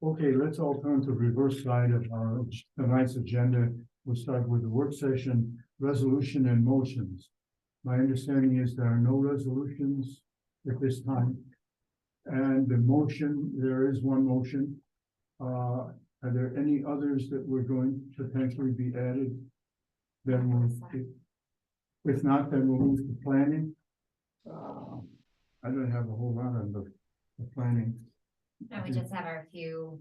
Okay, let's all turn to the reverse side of our tonight's agenda. We'll start with the work session, resolution and motions. My understanding is there are no resolutions at this time. And the motion, there is one motion. Are there any others that we're going to potentially be added? Then if not, then we'll move to planning. I don't have a whole lot on the planning. And we just have our few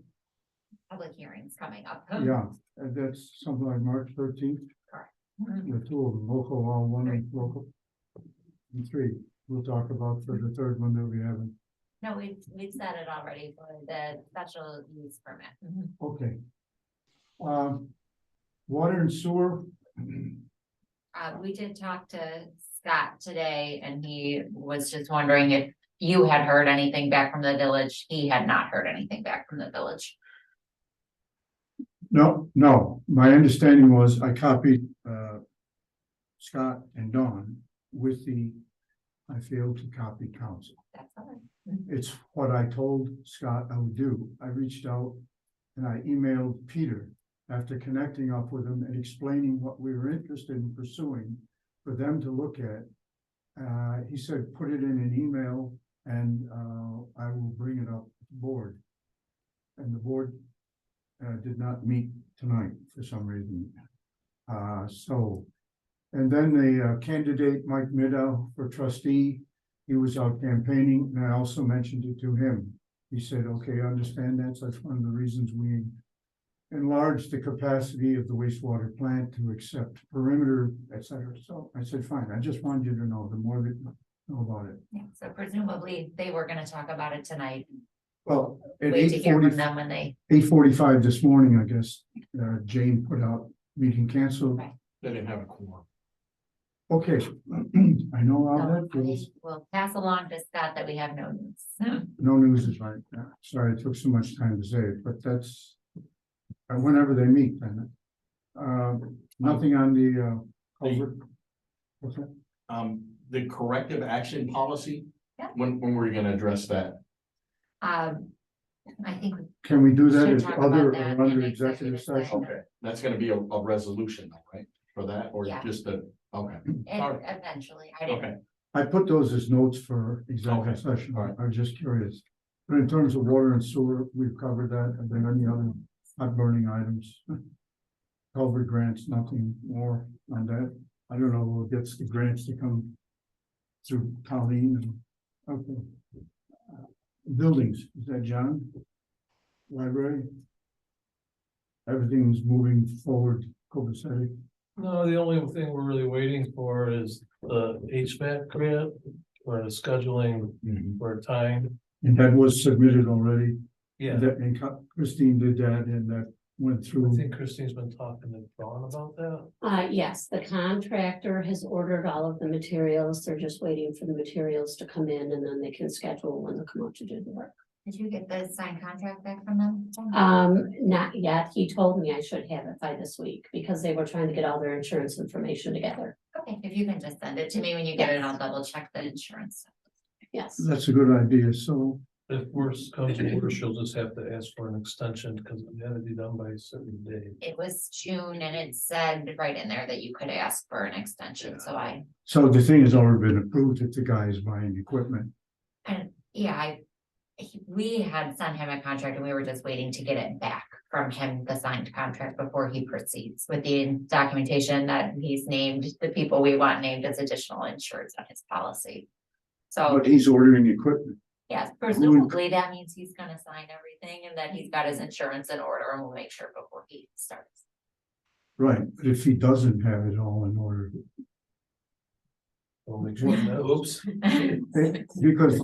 public hearings coming up. Yeah, and that's something like March 13th. Correct. The two of them, local, all one and local. And three, we'll talk about for the third one that we haven't. No, we've said it already for the special use permit. Okay. Water and sewer. We did talk to Scott today and he was just wondering if you had heard anything back from the village. He had not heard anything back from the village. No, my understanding was I copied Scott and Dawn with I failed to copy council. That's all right. It's what I told Scott I would do. I reached out and I emailed Peter after connecting up with him and explaining what we were interested in pursuing for them to look at. He said, put it in an email and I will bring it up to the board. And the board did not meet tonight for some reason. And then the candidate, Mike Middow, for trustee, he was out campaigning, and I also mentioned it to him. He said, okay, I understand that. So that's one of the reasons we enlarged the capacity of the wastewater plant to accept perimeter, et cetera. So I said, fine, I just wanted you to know, the more that you know about it. Yeah, so presumably they were gonna talk about it tonight. Well, at Wait to hear from them when they. 8:45 this morning, I guess, Jane put out meeting canceled. Right. They didn't have a quorum. Okay, I know how So that goes. we'll pass along to Scott that we have no news. No news is right. Sorry, it took so much time to say it, but that's whenever they meet, then. Nothing on the culvert. What's that? The corrective action policy, Yeah. when were you gonna address that? I think Can we do that Should as talk other about that or under in executive executive session? Okay, that's gonna be a resolution, though, right, for that, or Yeah. just a, okay, eventually, I didn't. okay. I put those as notes for executive Okay, session. all right. I was just curious. But in terms of water and sewer, we've covered that. Are there any other hot burning items? Culvert grants, nothing more on that. I don't know who gets the grants to come through Colleen and, okay. Buildings, is that John? Library? Everything's moving forward, copacetic. No, the only thing we're really waiting for is the HVAC grant. We're scheduling for time. And that was submitted already. Yeah, And Christine did that and that went I through. think Christine's been talking to Dawn about that. Yes, the contractor has ordered all of the materials. They're just waiting for the materials to come in and then they can schedule when they come out to do the work. Did you get the signed contract back from them? Not yet. He told me I should have it by this week because they were trying to get all their insurance information together. Okay, if you can just send it to me when you get it, I'll double check the insurance. Yes. That's a good idea. So If worse comes to worse, she'll just have to ask for an extension because it had to be done by a certain date. It was June and it said right in there that you could ask for an extension, so the thing has already been approved if the guy is buying equipment. we had sent him a contract and we were just waiting to get it back from him, the signed contract, before he proceeds with the documentation that he's named the people we want named as additional insureds on his policy. So, But he's ordering equipment. yes, presumably that means he's gonna sign everything and that he's got his insurance in order and we'll make sure before he starts. Right, but if he doesn't have it all in order, We'll make sure that, oops. because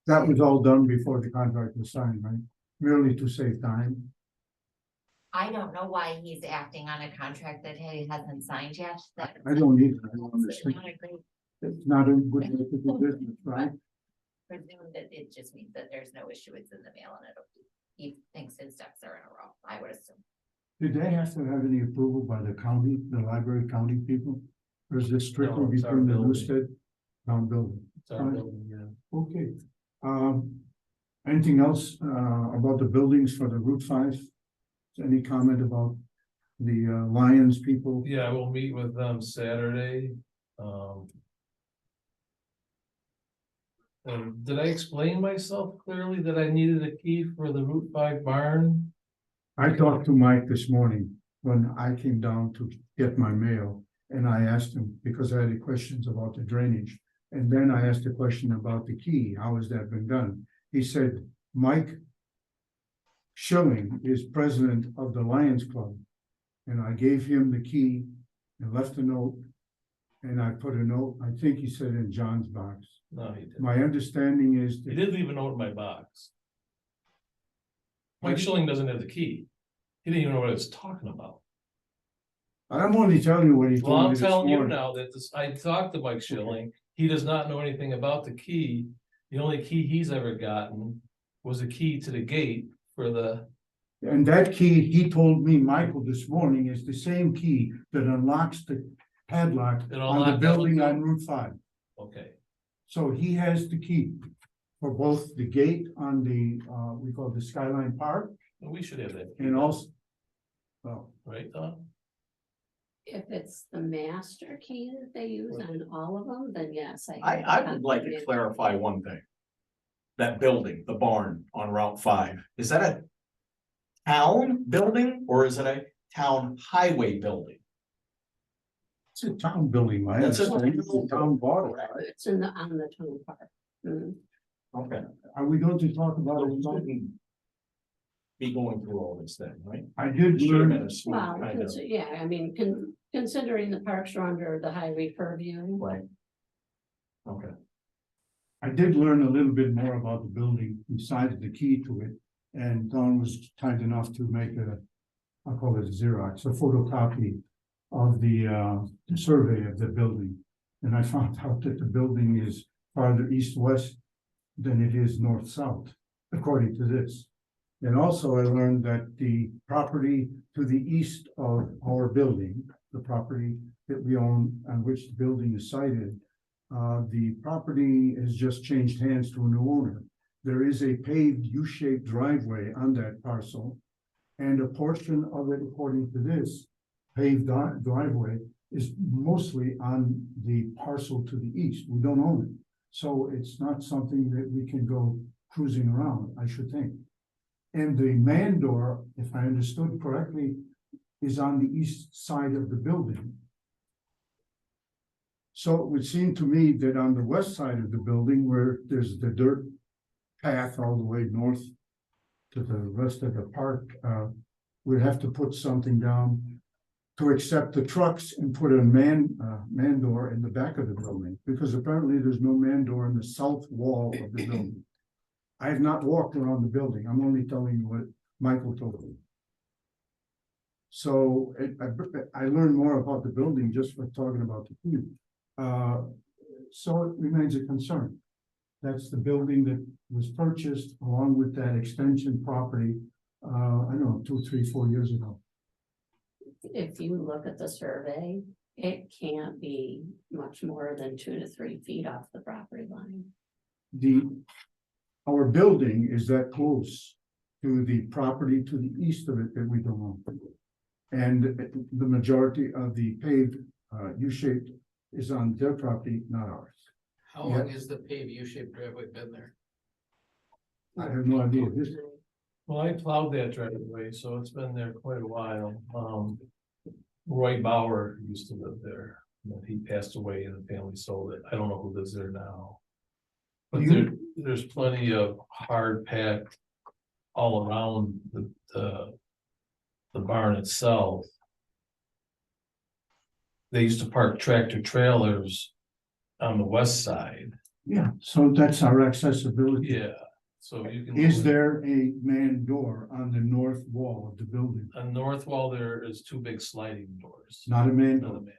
that was all done before the contract was signed, right? Merely to save time. I don't know why he's acting on a contract that he hasn't signed yet. I don't need, I don't understand. It's not a good way to do business, right? Presume that it just means that there's no issue, it's in the mail and he thinks his ducks are in a row, I would assume. Did they have to have any approval by the county, the library county people? Or is this strictly No, it's our between the building. Newstead town building? It's our building, yeah. Okay, Anything else, about the buildings for the Route 5? Any comment about the, Lions people? Yeah, we'll meet with them Saturday. And did I explain myself clearly that I needed a key for the Route 5 barn? I talked to Mike this morning when I came down to get my mail, and I asked him, because I had questions about the drainage. And then I asked a question about the key, how has that been done? He said, Mike Schilling is president of the Lions Club. And I gave him the key and left a note. And I put a note, I think he said in John's box. No, he didn't. My understanding is He that did leave a note in my box. Mike Schilling doesn't have the key. He didn't even know what I was talking about. I'm only telling you what he Well, told me I'm this telling you morning. now that this, I talked to Mike Schilling, he does not know anything about the key. The only key he's ever gotten was a key to the gate for the, And that key, he told me, Michael, this morning, is the same key that unlocks the padlock That on the unlocked that building one? on Route 5. okay. So he has the key for both the gate on the, we call it the Skyline Park, And we should have that. key, and also, well, Right, Don? If it's the master key that they use on all of them, then yes. I would like to clarify one thing. That building, the barn on Route 5, is that a town building or is it a town highway building? it's a town building, my That's a understanding. It's a town bought it. It's in on the town park. Mhm. Okay. Are we going to talk about So it? we shouldn't be going through all this then, right? I did Should have been learn, a smooth Well, kind of, yeah, I mean, considering the parks are under the highway purview. right? Okay. I did learn a little bit more about the building besides the key to it. And Don was kind enough to make I'll call it a Xerox, a photocopy of the survey of the building. And I found out that the building is farther east-west than it is north-south, according to this. And also I learned that the property to the east of our building, the property that we own on which the building is sited, the property has just changed hands to a new owner. There is a paved U-shaped driveway on that parcel. And a portion of it, according to this paved driveway, is mostly on the parcel to the east. We don't own it. So it's not something that we can go cruising around, I should think. And the man door, if I understood correctly, is on the east side of the building. So it would seem to me that on the west side of the building, where there's the dirt path all the way north to the rest of the park, we'd have to put something down to accept the trucks and put a man door in the back of the building, because apparently there's no man door in the south wall of the building. I have not walked around the building. I'm only telling you what Michael told me. So I learned more about the building just for talking about the key. So it remains a concern. That's the building that was purchased along with that extension property, I don't know, 2, 3, 4 years ago. If you look at the survey, it can't be much more than 2 to 3 feet off the property line. Our building is that close to the property to the east of it that we don't own. And the majority of the paved, U-shaped is on their property, not ours. How long has the paved U-shaped driveway been there? I have no idea. Well, I plowed that driveway, so it's been there quite a while. Roy Bauer used to live there. But he passed away and the family sold it. I don't know who lives there now. But there's plenty of hard packed all around the barn itself. They used to park tractor trailers on the west side. Yeah, so that's our accessibility. Yeah, so you can. Is there a man door on the north wall of the building? On the north wall, there is 2 big sliding doors. Not a man Not a door. man.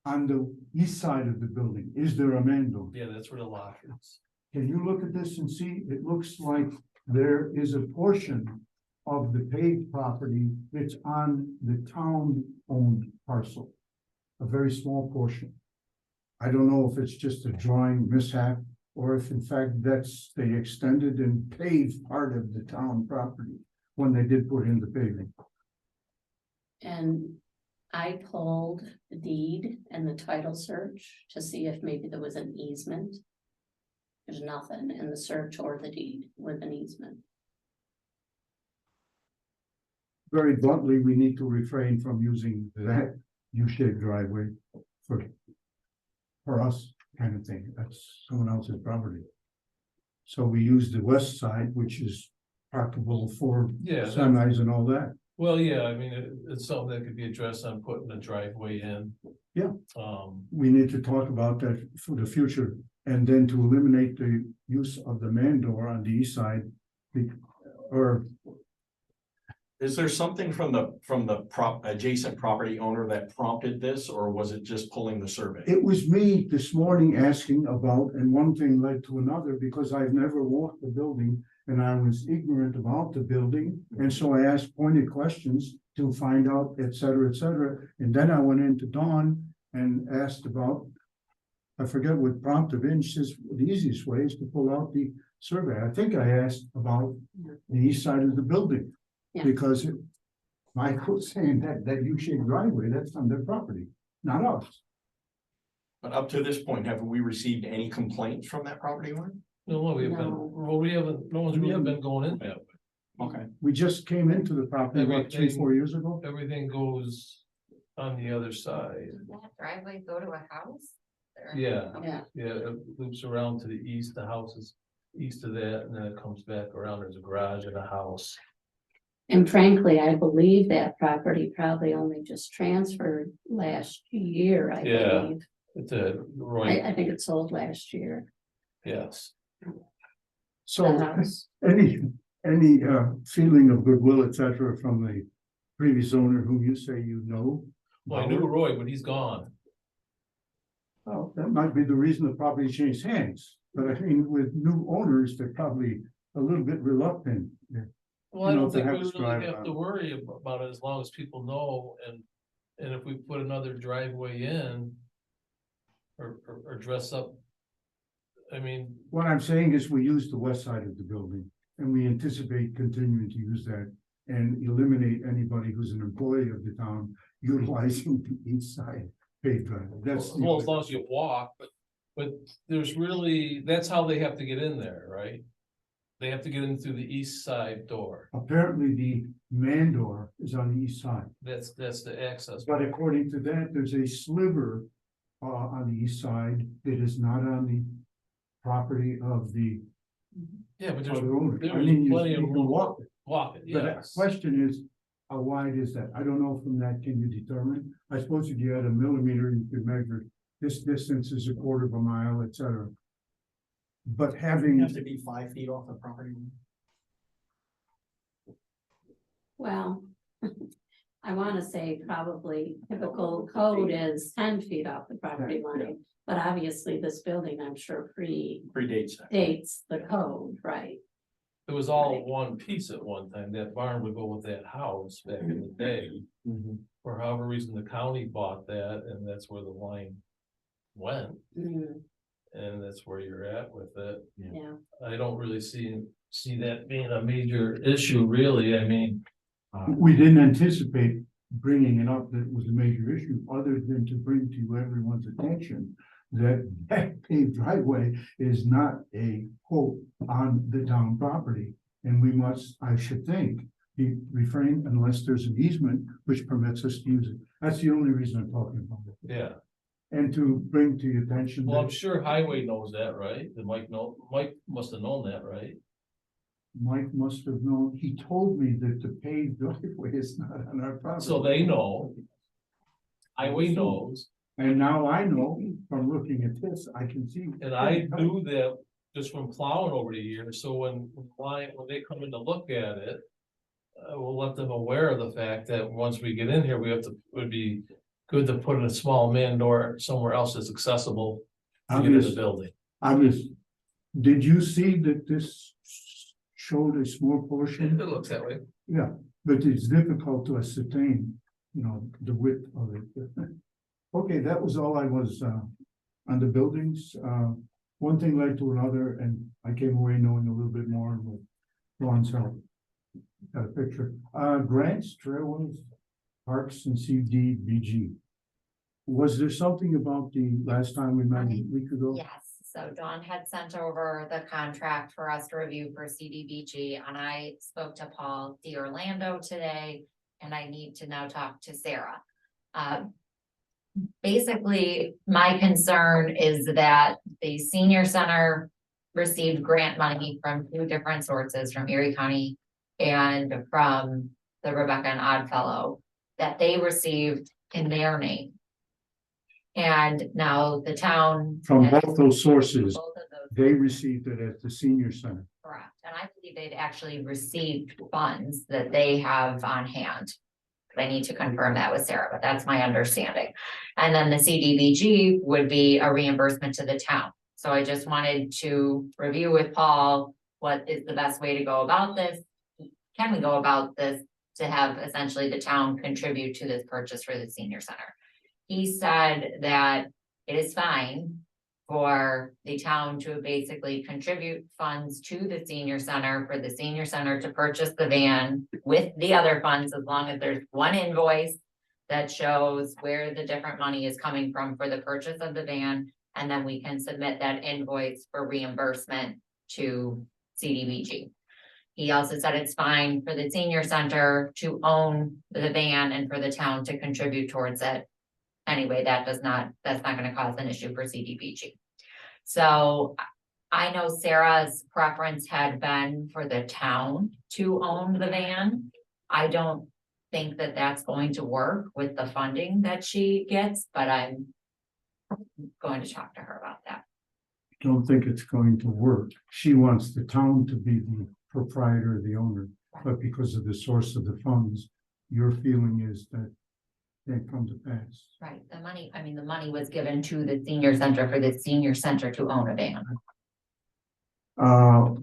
On the east side of the building, is there a man door? Yeah, that's where the lock is. Can you look at this and see? It looks like there is a portion of the paved property that's on the town-owned parcel. A very small portion. I don't know if it's just a drawing mishap or if in fact that's the extended and paved part of the town property when they did put in the paving. And I pulled the deed and the title search to see if maybe there was an easement. There's nothing in the search or the deed with an easement. Very bluntly, we need to refrain from using that U-shaped driveway for us kind of thing. That's someone else's property. So we use the west side, which is practicable for Yeah, semis and all that. well, yeah, I mean, it's something that could be addressed on putting a driveway in. Yeah. Um, We need to talk about that for the future, and then to eliminate the use of the man door on the east side. Or Is there something from the adjacent property owner that prompted this, or was it just pulling the survey? it was me this morning asking about, and one thing led to another, because I've never walked the building and I was ignorant about the building, and so I asked pointed questions to find out, et cetera, et cetera. And then I went into Dawn and asked about, I forget what prompted it, and she says, the easiest way is to pull out the survey. I think I asked about the east side of the building. Yeah. Because Mike was saying that U-shaped driveway, that's on their property, not us. But up to this point, have we received any complaints from that property owner? no, we haven't, No. well, we haven't, no one's really been going in that way. Okay. We just came into the property about 3-4 years ago. Everything goes on the other side. Does that driveway go to a house? Or- Yeah, Yeah, yeah, it loops around to the east, the house is east of that, and then it comes back around, there's a garage and a house. and frankly, I believe that property probably only just transferred last year, I Yeah. believe. It's a right, I think it sold last year. yes. So The house. any feeling of goodwill, et cetera, from the previous owner whom you say you know? Well, I knew Roy, but he's gone. Well, that might be the reason the property changed hands, but I mean, with new owners, they're probably a little bit reluctant. Well, I You know, don't to think have we us really drive have around. to worry about it as long as people know and if we put another driveway in. Or dress up. I mean, What I'm saying is we use the west side of the building, and we anticipate continuing to use that and eliminate anybody who's an employee of the town utilizing the east side paved driveway. That's. the well, as only- long as you walk, but there's really, that's how they have to get in there, right? They have to get in through the east side door. Apparently, the man door is on the east side, That's the access. but according to that, there's a sliver on the east side that is not on the property of the Yeah, but there's other owner. I there's mean, plenty you of can room. walk it. Walk it, But the yes. question is, how wide is that? I don't know from that, can you determine? I suppose if you had a millimeter, you could measure this distance is a quarter of a mile, et cetera. But having, Have to be 5 feet off the property line? Well, I wanna say probably typical code is 10 feet off the property line. But obviously, this building, I'm sure, Predates that. predates the code, right? It was all one piece at one time. That barn would go with that house back in the day. For however reason, the county bought that and that's where the line went. Mm, And that's where you're at with it. yeah, I don't really see that being a major issue, really. I mean, we didn't anticipate bringing it up that it was a major issue, other than to bring to everyone's attention that that paved driveway is not a quote on the town property. And we must, I should think, be refrain unless there's an easement which permits us to use it. That's the only reason I'm talking about it. yeah. And to bring to your attention Well, I'm that sure Highway knows that, right? That Mike must have known that, right? Mike must have known, he told me that the paved driveway is not on our property. So they know. Highway knows, And now I know from looking at this, I can see. and I knew that just from plowing over the years, so when they come in to look at it. We'll let them aware of the fact that once we get in here, would be good to put in a small man door somewhere else that's accessible. To get into the building. Did you see that this showed a small portion? It looks that way. Yeah, but it's difficult to ascertain, you know, the width of it. Okay, that was all I was, on the buildings, one thing led to another, and I came away knowing a little bit more with Ron's help. Got a picture, grants, trailways, parks and CDBG. Was there something about the last time we met a week ago? Yes, so Dawn had sent over the contract for us to review for CDBG, and I spoke to Paul D'Orlando today, and I need to now talk to Sarah. Basically, my concern is that the senior center received grant money from two different sources, from Erie County and from the Rebecca and Oddfellow, that they received in their name. And now the town. From both those sources, Both of those, they received it at the senior center. correct, and I believe they'd actually received funds that they have on hand. I need to confirm that with Sarah, but that's my understanding. And then the CDBG would be a reimbursement to the town. So I just wanted to review with Paul, what is the best way to go about this? Can we go about this to have essentially the town contribute to this purchase for the senior center? He said that it is fine for the town to basically contribute funds to the senior center for the senior center to purchase the van with the other funds, as long as there's one invoice that shows where the different money is coming from for the purchase of the van, and then we can submit that invoice for reimbursement to CDBG. He also said it's fine for the senior center to own the van and for the town to contribute towards it. Anyway, that's not gonna cause an issue for CDBG. So I know Sarah's preference had been for the town to own the van. I don't think that that's going to work with the funding that she gets, but I'm going to talk to her about that. Don't think it's going to work. She wants the town to be the proprietor, the owner, but because of the source of the funds, your feeling is that can't come to pass. Right, the money was given to the senior center for the senior center to own a van. How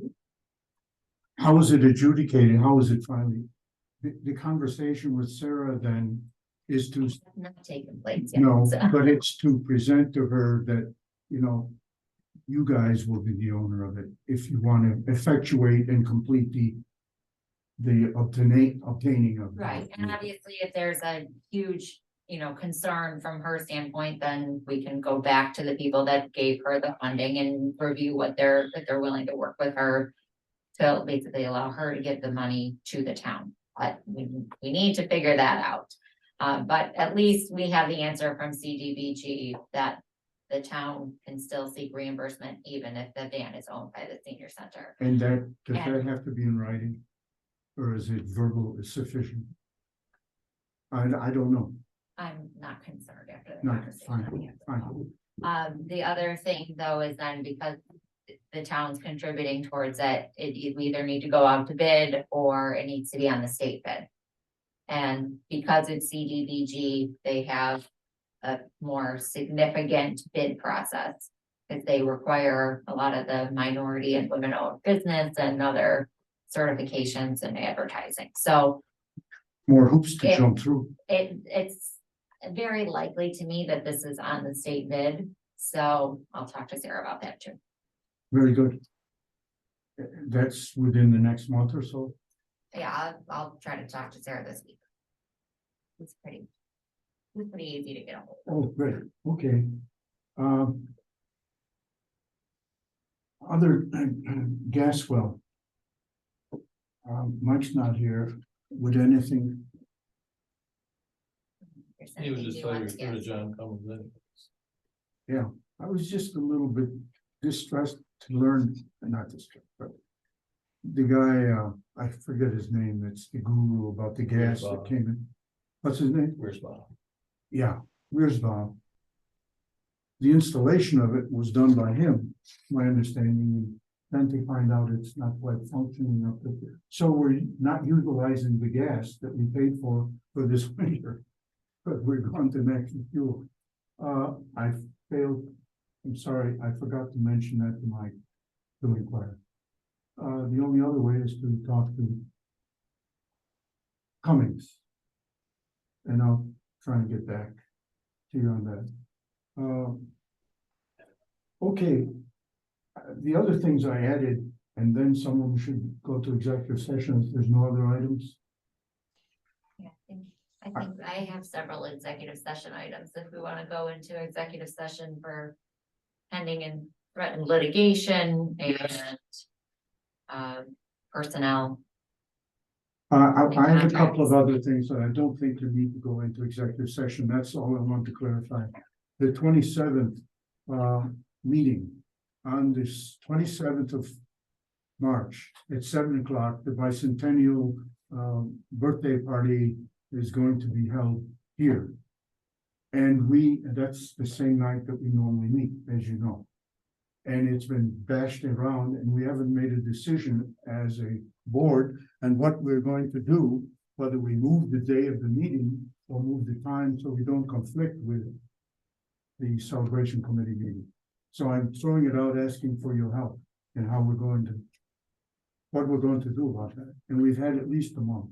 is it adjudicated? How is it finally? The conversation with Sarah then is to, Not taking place yet. no, so. but it's to present to her that, you know, you guys will be the owner of it if you want to effectuate and complete the obtaining of. Right, and obviously if there's a huge, concern from her standpoint, then we can go back to the people that gave her the funding and review if they're willing to work with her. To basically allow her to give the money to the town, but we need to figure that out. But at least we have the answer from CDBG that the town can still seek reimbursement even if the van is owned by the senior center. And does that have to be in writing? Or is it verbal is sufficient? I don't know. I'm not concerned after the No, conversation. fine. The other thing though is then because the town's contributing towards it, we either need to go out to bid or it needs to be on the state bid. And because it's CDBG, they have a more significant bid process. Because they require a lot of the minority and women-owned business and other certifications and advertising. So More hoops to jump through. it's very likely to me that this is on the state bid. So I'll talk to Sarah about that too. Very good. That's within the next month or so. Yeah, I'll try to talk to Sarah this week. It's pretty easy to get a hold of. Oh, great, okay. Other gas well. Mike's not here. Would anything, There's He was anything just you trying want to to refer to guess? John Cummins in. I was just a little bit distressed to learn, not distressed, but the guy, I forget his name, that's the guru about the gas that came in. What's his name? Where's Bob? Yeah, where's Bob? The installation of it was done by him, my understanding, and then to find out it's not quite functioning up there. So we're not utilizing the gas that we paid for this winter. But we're going to next fuel. I failed, I'm sorry, I forgot to mention that to Mike, to inquire. The only other way is to talk to Cummings. And I'll try and get back to you on that. Okay, The other things I added, and then someone should go to executive session if there's no other items. Yeah, I think I have several executive session items if we wanna go into executive session for pending and threatened litigation and personnel. I have a couple of other things that I don't think you need to go into executive session. That's all I want to clarify. The 27th meeting on this 27th of March at 7 o'clock, the bicentennial birthday party is going to be held here. And that's the same night that we normally meet, as you know. And it's been bashed around and we haven't made a decision as a board and what we're going to do, whether we move the day of the meeting or move the time so we don't conflict with the celebration committee meeting. So I'm throwing it out, asking for your help in how what we're going to do about that. And we've had at least a month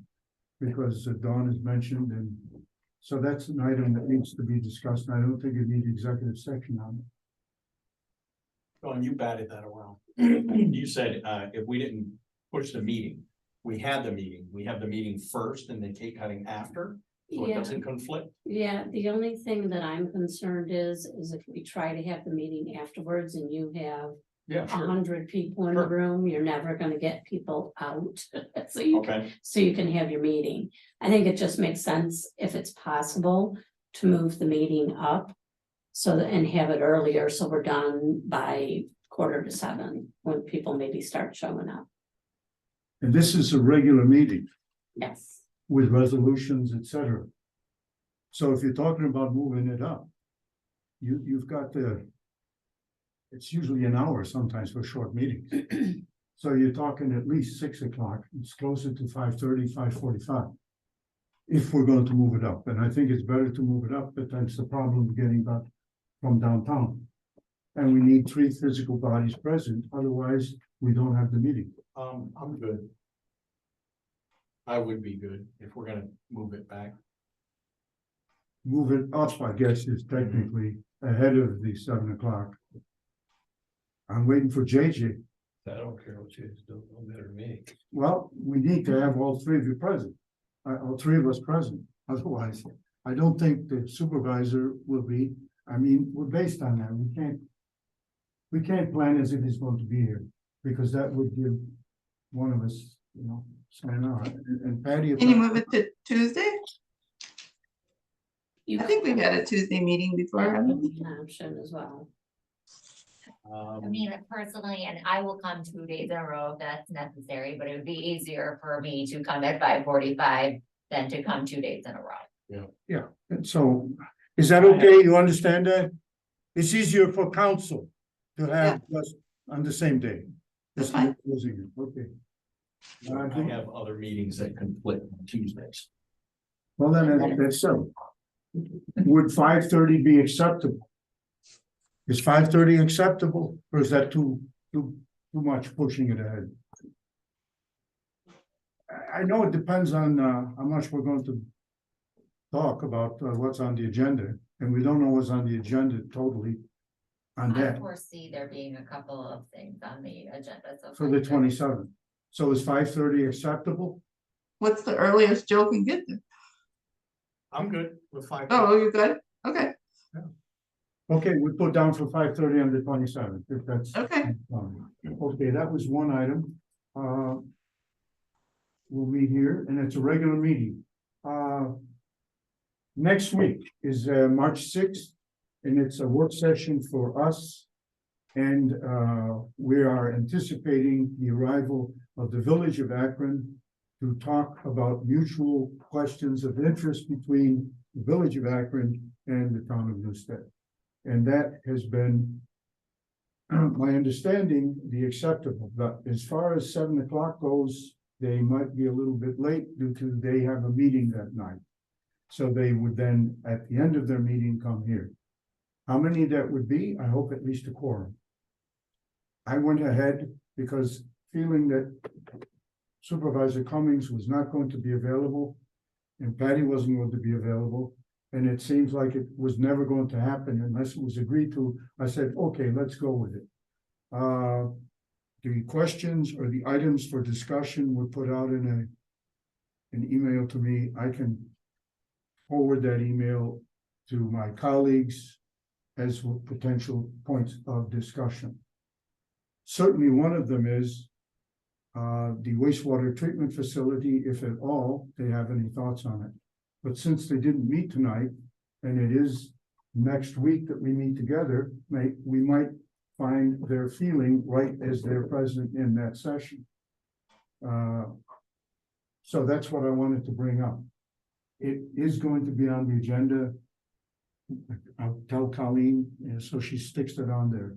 because Dawn has mentioned, and so that's an item that needs to be discussed. And I don't think you need executive section on it. Dawn, you batted that around. You said, if we didn't push the meeting, we have the meeting first and then cake cutting after, so it Yeah, doesn't conflict. yeah, the only thing that I'm concerned is if we try to have the meeting afterwards and you have Yeah, 100 people in the Sure. room, you're never gonna get people out. So you Okay, so you can have your meeting. I think it just makes sense if it's possible to move the meeting up. So that, and have it earlier, so we're done by 6:45 when people maybe start showing up. And this is a regular meeting Yes, with resolutions, etc. So if you're talking about moving it up, you've got it's usually an hour sometimes for short meetings. So you're talking at least 6 o'clock, it's closer to 5:30, 5:45. If we're going to move it up, and I think it's better to move it up, but that's the problem of getting back from downtown. And we need 3 physical bodies present, otherwise we don't have the meeting. I'm good. I would be good if we're gonna move it back. Move it up, I guess, is technically ahead of the 7 o'clock. I'm waiting for JJ. I don't care what you do, no matter to me. Well, we need to have all 3 of you present, all 3 of us present, otherwise, I don't think the supervisor will be, I mean, we're based on that, we can't plan as if he's going to be here, because that would give one of us, sign out, and Patty. Can you move it to Tuesday? you I think we've had a Tuesday meeting before. that haven't would we? be an option as well. I mean, personally, and I will come 2 days in a row if that's necessary, but it would be easier for me to come at 5:45 than to come 2 days in a row. Yeah, and so, is that okay? You understand that? It's easier for council to have us on the same day. That's fine. Okay. I have other meetings that conflict on Tuesdays. Well, then, that's so. Would 5:30 be acceptable? Is 5:30 acceptable, or is that too much pushing it ahead? I know it depends on, how much we're going to talk about, what's on the agenda, and we don't know what's on the agenda totally on I that, foresee there being a couple of things on the agenda, so. for the 27th. So is 5:30 acceptable? What's the earliest Joe can get there? I'm good with 5. Oh, you good? Okay, Okay, we put down for 5:30 on the 27th, if that's. okay. Okay, that was one item. We'll meet here, and it's a regular meeting. Next week is March 6th, and it's a work session for us. And we are anticipating the arrival of the Village of Akron to talk about mutual questions of interest between the Village of Akron and the town of Newstead. And that has been my understanding, the acceptable, but as far as 7 o'clock goes, they might be a little bit late due to they have a meeting that night. So they would then, at the end of their meeting, come here. How many that would be? I hope at least a quorum. I went ahead because feeling that Supervisor Cummings was not going to be available and Patty wasn't going to be available, and it seems like it was never going to happen unless it was agreed to. I said, okay, let's go with it. The questions or the items for discussion were put out in an email to me. I can forward that email to my colleagues as potential points of discussion. Certainly, one of them is the wastewater treatment facility, if at all they have any thoughts on it. But since they didn't meet tonight, and it is next week that we meet together, we might find their feeling right as they're present in that session. So that's what I wanted to bring up. It is going to be on the agenda. I'll tell Colleen, so she sticks it on there.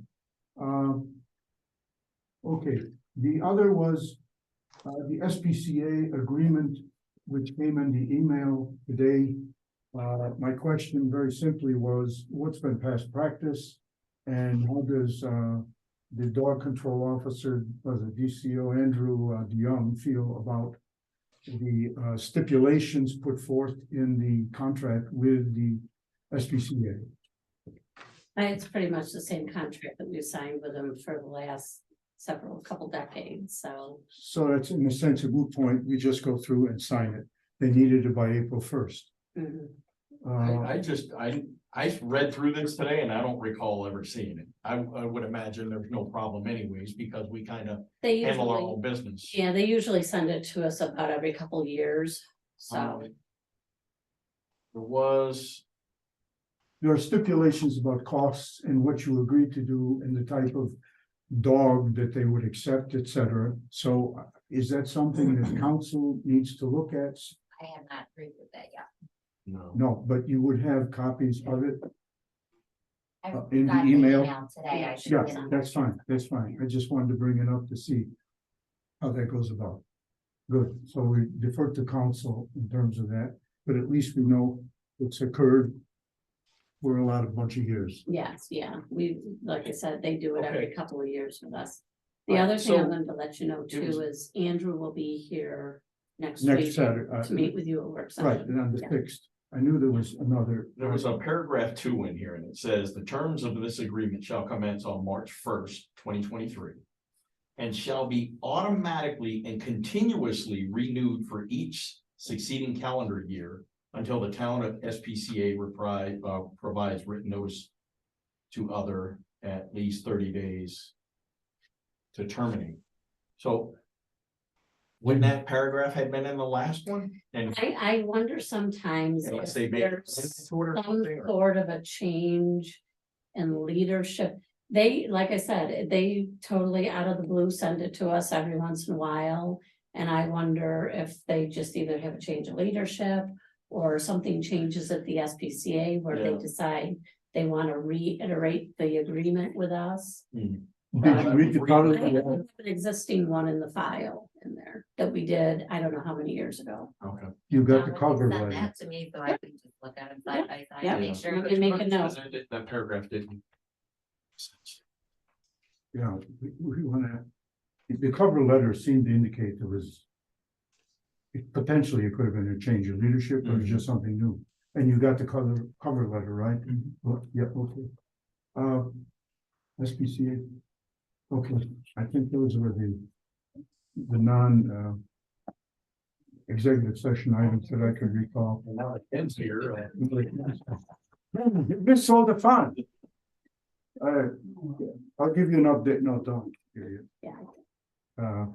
Okay, the other was the SPCA agreement, which came in the email today. My question very simply was, what's been past practice? And how does the dog control officer, the DCO Andrew DeYoung, feel about the stipulations put forth in the contract with the SPCA? It's pretty much the same contract that we've signed with them for the last couple decades, so. So that's in a sense a moot point. We just go through and sign it. They needed it by April 1st. Mhm. I read through this today and I don't recall ever seeing it. I would imagine there's no problem anyways, because we kind of They handle our usually, own business. yeah, they usually send it to us about every couple years, so. There was, There are stipulations about costs and what you agreed to do and the type of dog that they would accept, et cetera. So is that something that council needs to look at? I have not reviewed that yet. no, No, but you would have copies of it. I In the got email? today. I should Yeah, get on that's that. fine, that's fine. I just wanted to bring it up to see how that goes about. Good, so we defer to council in terms of that, but at least we know it's occurred for a bunch of years. Yes, yeah, like I said, they do it every Okay. couple of years with us. The Alright, other thing I'm so going to let you know it was- too is Andrew will be here next Next week Saturday. to meet with you at work Right, session. and on the Yeah. fixed. I knew there was another. there was a paragraph 2 in here and it says the terms of this agreement shall commence on March 1st, 2023. And shall be automatically and continuously renewed for each succeeding calendar year until the town of SPCA provides written notice to other at least 30 days to terminate. So when that paragraph had been in the last one, and I wonder sometimes unless if they made there's it or some something, or- sort of a change in leadership. They, like I said, they totally out of the blue send it to us every once in a while. And I wonder if they just either have a change of leadership or something changes at the SPCA where they Yeah. decide they want to reiterate the agreement with us. Did you read the cover? I have an existing one in the file in there that we did, I don't know how many years ago. Okay. You got the Tom, cover send letter. that to me so I can just look at them side by side, Yeah. and make sure. Let me make a note. That paragraph didn't. Yeah, we wanna, the cover letter seemed to indicate there was. Potentially, it could have been a change of leadership or just something new. And you got the cover letter, right? Well, yeah, okay. SPCA. Okay, I think those were the non executive session items that I could recall. And now it ends here. Miss all the fun. I'll give you an update, no, don't. Yeah.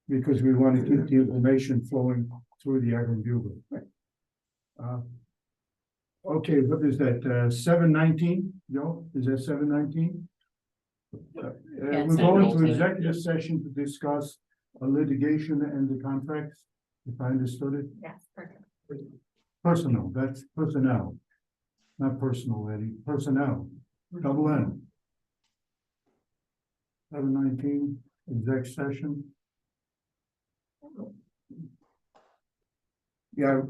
Because we want to keep the information flowing through the Akron Bugle. Okay, what is that, 7:19, Joe, is that 7:19? Yeah, We're going to 7:19. executive session to discuss a litigation and the contracts, if I understood it. Yes, perfect. Personnel, that's personnel. Not personal, Eddie, personnel, double N. 7:19, exec session. Yeah,